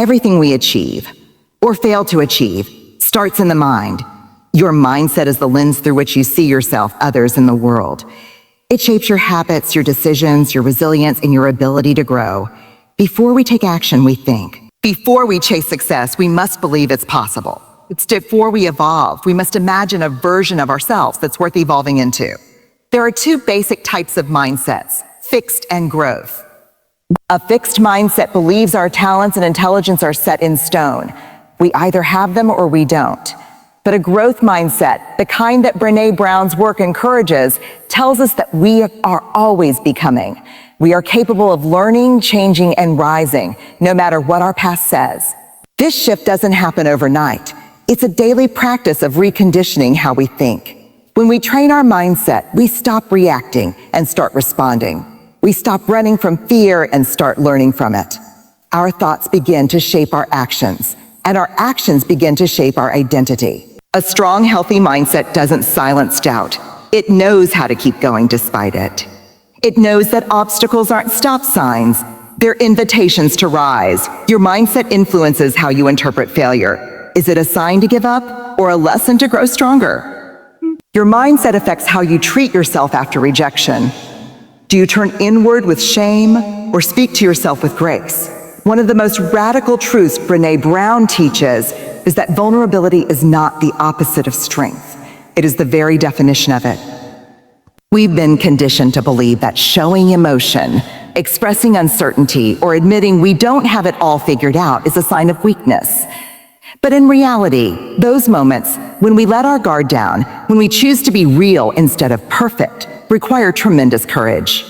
Everything we achieve, or fail to achieve, starts in the mind. Your mindset is the lens through which you see yourself, others, and the world. It shapes your habits, your decisions, your resilience, and your ability to grow. Before we take action, we think. Before we chase success, we must believe it's possible. It's before we evolve, we must imagine a version of ourselves that's worth evolving into. There are two basic types of mindsets, fixed and growth. A fixed mindset believes our talents and intelligence are set in stone. We either have them or we don't. But a growth mindset, the kind that Brené Brown's work encourages, tells us that we are always becoming. We are capable of learning, changing, and rising, no matter what our past says. This shift doesn't happen overnight. It's a daily practice of reconditioning how we think. When we train our mindset, we stop reacting and start responding. We stop running from fear and start learning from it. Our thoughts begin to shape our actions, and our actions begin to shape our identity. A strong, healthy mindset doesn't silence doubt. It knows how to keep going despite it. It knows that obstacles aren't stop signs. They're invitations to rise. Your mindset influences how you interpret failure. Is it a sign to give up or a lesson to grow stronger? Your mindset affects how you treat yourself after rejection. Do you turn inward with shame or speak to yourself with grace? One of the most radical truths Brené Brown teaches is that vulnerability is not the opposite of strength. It is the very definition of it. We've been conditioned to believe that showing emotion, expressing uncertainty, or admitting we don't have it all figured out is a sign of weakness. But in reality, those moments when we let our guard down, when we choose to be real instead of perfect, require tremendous courage.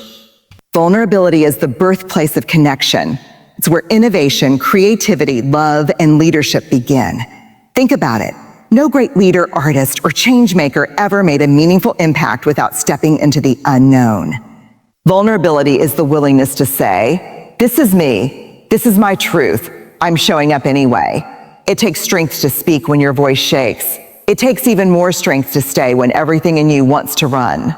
Vulnerability is the birthplace of connection. It's where innovation, creativity, love, and leadership begin. Think about it. No great leader, artist, or change maker ever made a meaningful impact without stepping into the unknown. Vulnerability is the willingness to say, this is me, this is my truth, I'm showing up anyway. It takes strength to speak when your voice shakes. It takes even more strength to stay when everything in you wants to run.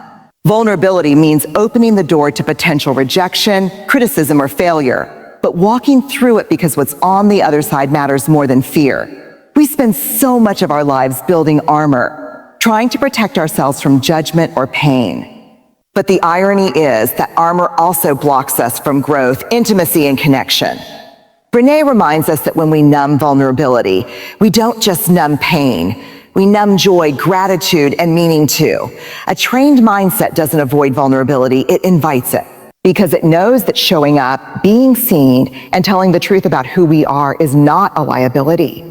Vulnerability means opening the door to potential rejection, criticism, or failure, but walking through it because what's on the other side matters more than fear. We spend so much of our lives building armor, trying to protect ourselves from judgment or pain. But the irony is that armor also blocks us from growth, intimacy, and connection. Brene reminds us that when we numb vulnerability, we don't just numb pain. We numb joy, gratitude, and meaning too. A trained mindset doesn't avoid vulnerability, it invites it. Because it knows that showing up, being seen, and telling the truth about who we are is not a liability.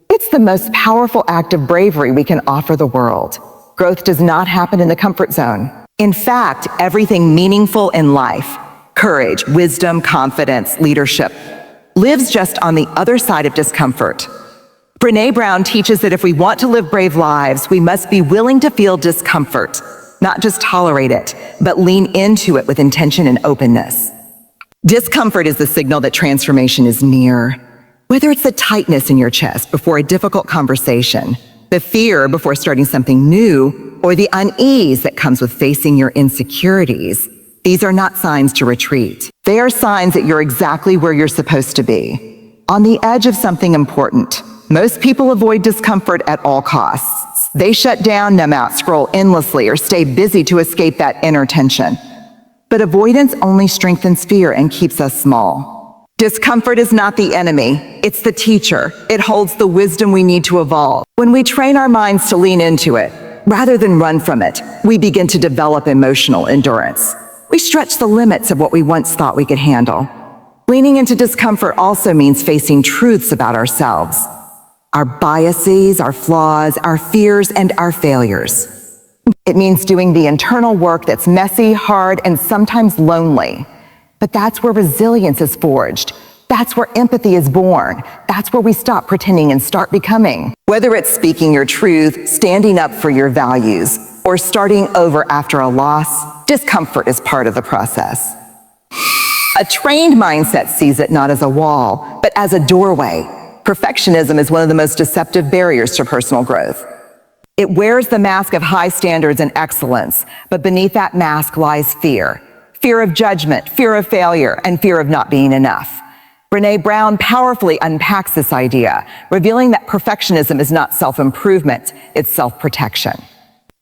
It's the most powerful act of bravery we can offer the world. Growth does not happen in the comfort zone. In fact, everything meaningful in life, courage, wisdom, confidence, leadership, lives just on the other side of discomfort. Brené Brown teaches that if we want to live brave lives, we must be willing to feel discomfort, not just tolerate it, but lean into it with intention and openness. Discomfort is the signal that transformation is near. Whether it's the tightness in your chest before a difficult conversation, the fear before starting something new, or the unease that comes with facing your insecurities, these are not signs to retreat. They are signs that you're exactly where you're supposed to be, on the edge of something important. Most people avoid discomfort at all costs. They shut down, numb out, scroll endlessly, or stay busy to escape that inner tension. But avoidance only strengthens fear and keeps us small. Discomfort is not the enemy, it's the teacher. It holds the wisdom we need to evolve. When we train our minds to lean into it, rather than run from it, we begin to develop emotional endurance. We stretch the limits of what we once thought we could handle. Leaning into discomfort also means facing truths about ourselves, our biases, our flaws, our fears, and our failures. It means doing the internal work that's messy, hard, and sometimes lonely. But that's where resilience is forged. That's where empathy is born. That's where we stop pretending and start becoming. Whether it's speaking your truth, standing up for your values, or starting over after a loss, discomfort is part of the process. A trained mindset sees it not as a wall, but as a doorway. Perfectionism is one of the most deceptive barriers to personal growth. It wears the mask of high standards and excellence, but beneath that mask lies fear. Fear of judgment, fear of failure, and fear of not being enough. Brené Brown powerfully unpacks this idea, revealing that perfectionism is not self-improvement, it's self-protection.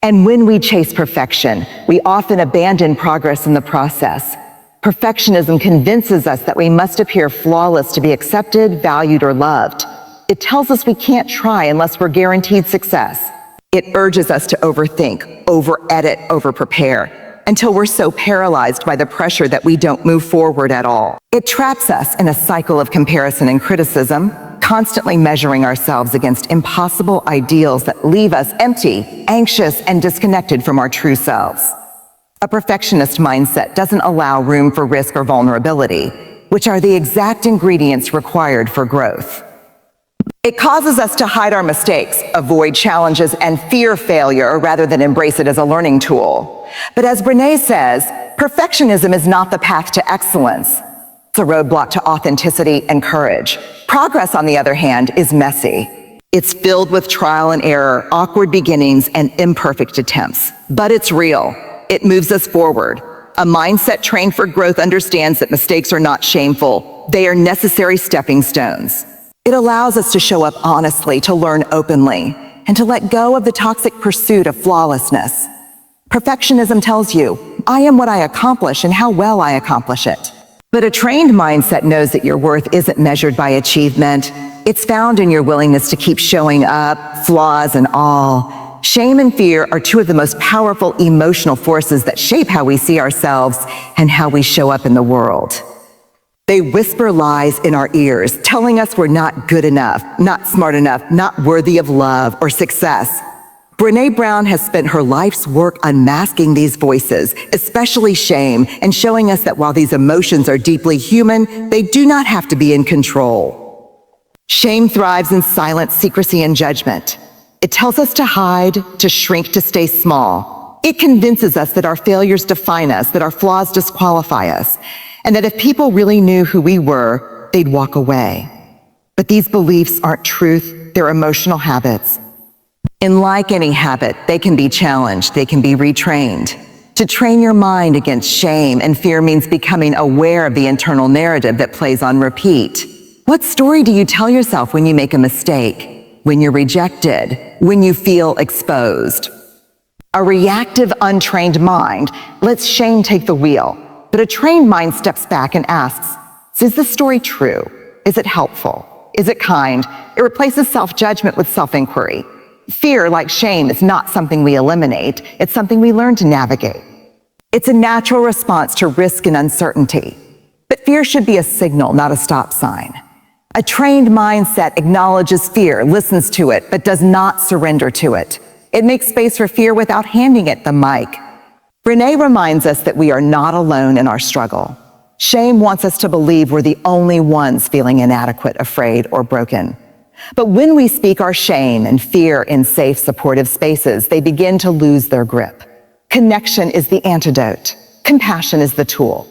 And when we chase perfection, we often abandon progress in the process. Perfectionism convinces us that we must appear flawless to be accepted, valued, or loved. It tells us we can't try unless we're guaranteed success. It urges us to overthink, over-edit, over-prepare, until we're so paralyzed by the pressure that we don't move forward at all. It traps us in a cycle of comparison and criticism, constantly measuring ourselves against impossible ideals that leave us empty, anxious, and disconnected from our true selves. A perfectionist mindset doesn't allow room for risk or vulnerability, which are the exact ingredients required for growth. It causes us to hide our mistakes, avoid challenges, and fear failure rather than embrace it as a learning tool. But as Brene says, perfectionism is not the path to excellence. It's a roadblock to authenticity and courage. Progress, on the other hand, is messy. It's filled with trial and error, awkward beginnings, and imperfect attempts. But it's real. It moves us forward. A mindset trained for growth understands that mistakes are not shameful. They are necessary stepping stones. It allows us to show up honestly, to learn openly, and to let go of the toxic pursuit of flawlessness. Perfectionism tells you, I am what I accomplish and how well I accomplish it. But a trained mindset knows that your worth isn't measured by achievement. It's found in your willingness to keep showing up, flaws and all. Shame and fear are two of the most powerful emotional forces that shape how we see ourselves and how we show up in the world. They whisper lies in our ears, telling us we're not good enough, not smart enough, not worthy of love or success. Brené Brown has spent her life's work unmasking these voices, especially shame, and showing us that while these emotions are deeply human, they do not have to be in control. Shame thrives in silence, secrecy, and judgment. It tells us to hide, to shrink, to stay small. It convinces us that our failures define us, that our flaws disqualify us, and that if people really knew who we were, they'd walk away. But these beliefs aren't truth, they're emotional habits. And like any habit, they can be challenged, they can be retrained. To train your mind against shame and fear means becoming aware of the internal narrative that plays on repeat. What story do you tell yourself when you make a mistake? When you're rejected, when you feel exposed? A reactive, untrained mind lets shame take the wheel, but a trained mind steps back and asks, is this story true? Is it helpful? Is it kind? It replaces self-judgment with self-inquiry. Fear, like shame, is not something we eliminate, it's something we learn to navigate. It's a natural response to risk and uncertainty, but fear should be a signal, not a stop sign. A trained mindset acknowledges fear, listens to it, but does not surrender to it. It makes space for fear without handing it the mic. Brene reminds us that we are not alone in our struggle. Shame wants us to believe we're the only ones feeling inadequate, afraid, or broken. But when we speak our shame and fear in safe, supportive spaces, they begin to lose their grip. Connection is the antidote. Compassion is the tool.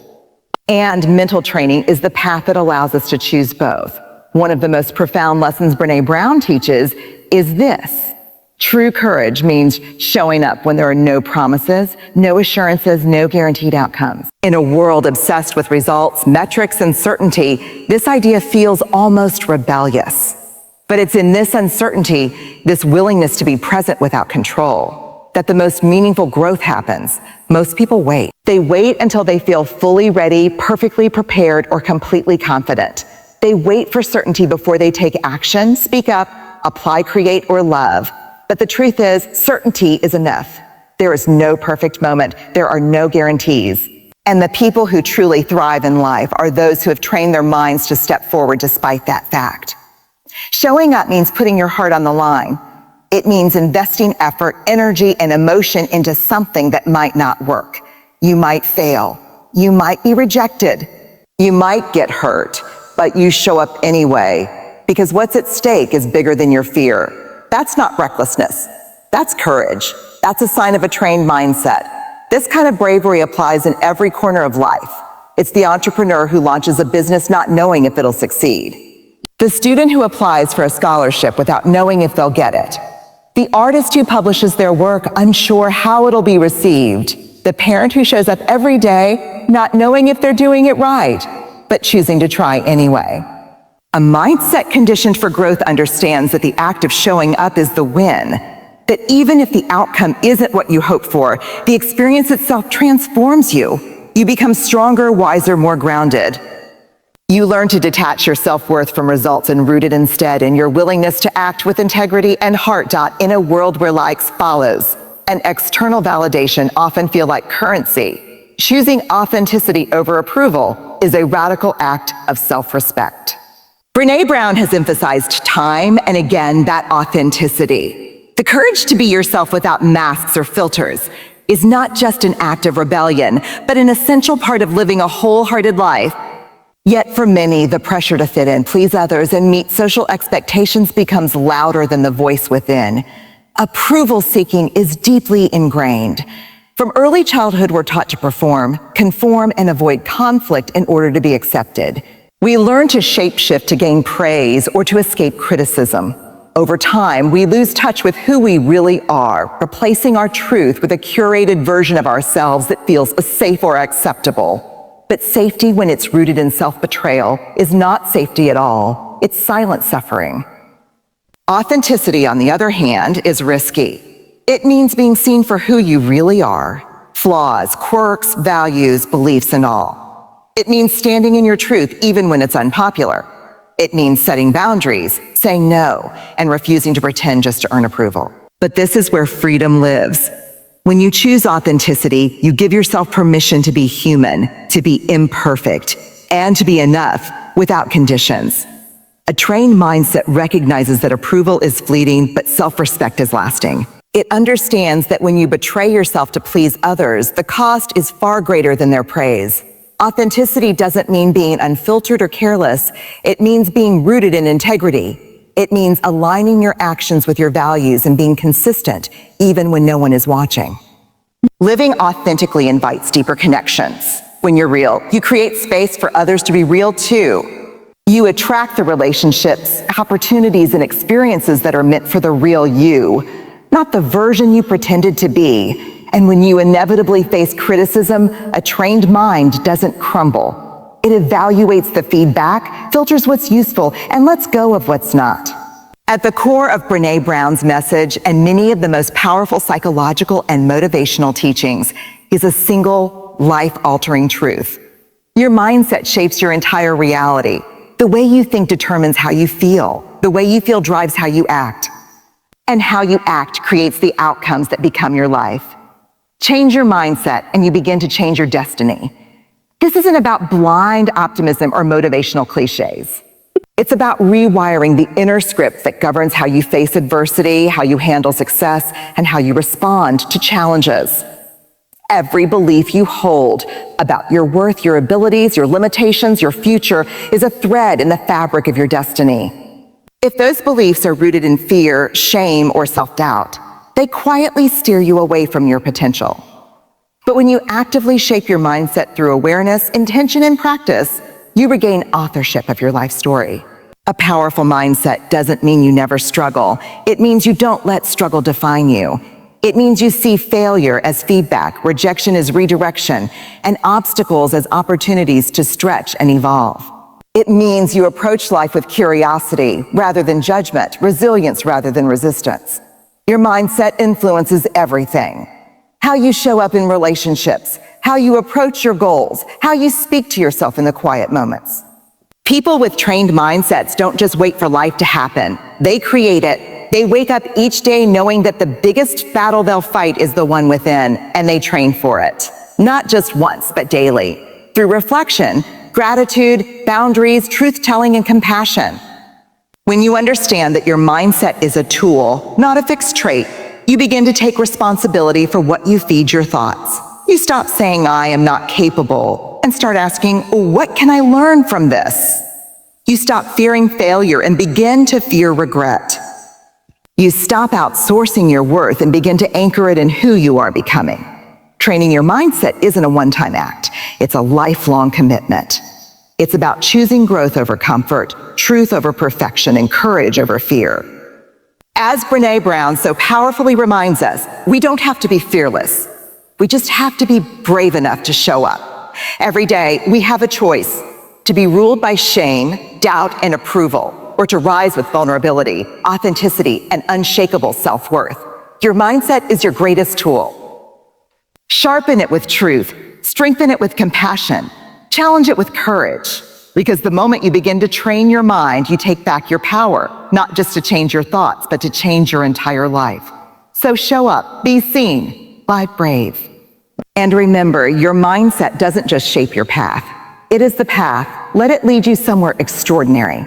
And mental training is the path that allows us to choose both. One of the most profound lessons Brené Brown teaches is this. True courage means showing up when there are no promises, no assurances, no guaranteed outcomes. In a world obsessed with results, metrics, and certainty, this idea feels almost rebellious. But it's in this uncertainty, this willingness to be present without control, that the most meaningful growth happens. Most people wait. They wait until they feel fully ready, perfectly prepared, or completely confident. They wait for certainty before they take action, speak up, apply, create, or love. But the truth is, certainty is enough. There is no perfect moment. There are no guarantees. And the people who truly thrive in life are those who have trained their minds to step forward despite that fact. Showing up means putting your heart on the line. It means investing effort, energy, and emotion into something that might not work. You might fail. You might be rejected. You might get hurt, but you show up anyway, because what's at stake is bigger than your fear. That's not recklessness. That's courage. That's a sign of a trained mindset. This kind of bravery applies in every corner of life. It's the entrepreneur who launches a business not knowing if it'll succeed. The student who applies for a scholarship without knowing if they'll get it. The artist who publishes their work unsure how it'll be received. The parent who shows up every day not knowing if they're doing it right, but choosing to try anyway. A mindset conditioned for growth understands that the act of showing up is the win, that even if the outcome isn't what you hope for, the experience itself transforms you. You become stronger, wiser, more grounded. You learn to detach your self-worth from results and root it instead in your willingness to act with integrity and heart. In a world where likes follows and external validation often feel like currency, choosing authenticity over approval is a radical act of self-respect. Brené Brown has emphasized time and again that authenticity. The courage to be yourself without masks or filters is not just an act of rebellion, but an essential part of living a wholehearted life. Yet for many, the pressure to fit in, please others, and meet social expectations becomes louder than the voice within. Approval seeking is deeply ingrained. From early childhood, we're taught to perform, conform, and avoid conflict in order to be accepted. We learn to shapeshift to gain praise or to escape criticism. Over time, we lose touch with who we really are, replacing our truth with a curated version of ourselves that feels safe or acceptable. But safety, when it's rooted in self-betrayal, is not safety at all. It's silent suffering. Authenticity, on the other hand, is risky. It means being seen for who you really are, flaws, quirks, values, beliefs, and all. It means standing in your truth even when it's unpopular. It means setting boundaries, saying no, and refusing to pretend just to earn approval. But this is where freedom lives. When you choose authenticity, you give yourself permission to be human, to be imperfect, and to be enough without conditions. A trained mindset recognizes that approval is fleeting, but self-respect is lasting. It understands that when you betray yourself to please others, the cost is far greater than their praise. Authenticity doesn't mean being unfiltered or careless. It means being rooted in integrity. It means aligning your actions with your values and being consistent, even when no one is watching. Living authentically invites deeper connections. When you're real, you create space for others to be real too. You attract the relationships, opportunities, and experiences that are meant for the real you, not the version you pretended to be. And when you inevitably face criticism, a trained mind doesn't crumble. It evaluates the feedback, filters what's useful, and lets go of what's not. At the core of Brené Brown's message and many of the most powerful psychological and motivational teachings is a single, life-altering truth. Your mindset shapes your entire reality. The way you think determines how you feel. The way you feel drives how you act. And how you act creates the outcomes that become your life. Change your mindset and you begin to change your destiny. This isn't about blind optimism or motivational cliches. It's about rewiring the inner script that governs how you face adversity, how you handle success, and how you respond to challenges. Every belief you hold about your worth, your abilities, your limitations, your future is a thread in the fabric of your destiny. If those beliefs are rooted in fear, shame, or self-doubt, they quietly steer you away from your potential. But when you actively shape your mindset through awareness, intention, and practice, you regain authorship of your life story. A powerful mindset doesn't mean you never struggle. It means you don't let struggle define you. It means you see failure as feedback, rejection as redirection, and obstacles as opportunities to stretch and evolve. It means you approach life with curiosity rather than judgment, resilience rather than resistance. Your mindset influences everything. How you show up in relationships, how you approach your goals, how you speak to yourself in the quiet moments. People with trained mindsets don't just wait for life to happen. They create it. They wake up each day knowing that the biggest battle they'll fight is the one within, and they train for it. Not just once, but daily. Through reflection, gratitude, boundaries, truth-telling, and compassion. When you understand that your mindset is a tool, not a fixed trait, you begin to take responsibility for what you feed your thoughts. You stop saying, I am not capable, and start asking, what can I learn from this? You stop fearing failure and begin to fear regret. You stop outsourcing your worth and begin to anchor it in who you are becoming. Training your mindset isn't a one-time act. It's a lifelong commitment. It's about choosing growth over comfort, truth over perfection, and courage over fear. As Brené Brown so powerfully reminds us, we don't have to be fearless. We just have to be brave enough to show up. Every day, we have a choice. to be ruled by shame, doubt, and approval, or to rise with vulnerability, authenticity, and unshakable self-worth. Your mindset is your greatest tool. Sharpen it with truth, strengthen it with compassion, challenge it with courage, because the moment you begin to train your mind, you take back your power, not just to change your thoughts, but to change your entire life. So show up, be seen, be brave. And remember, your mindset doesn't just shape your path. It is the path. Let it lead you somewhere extraordinary.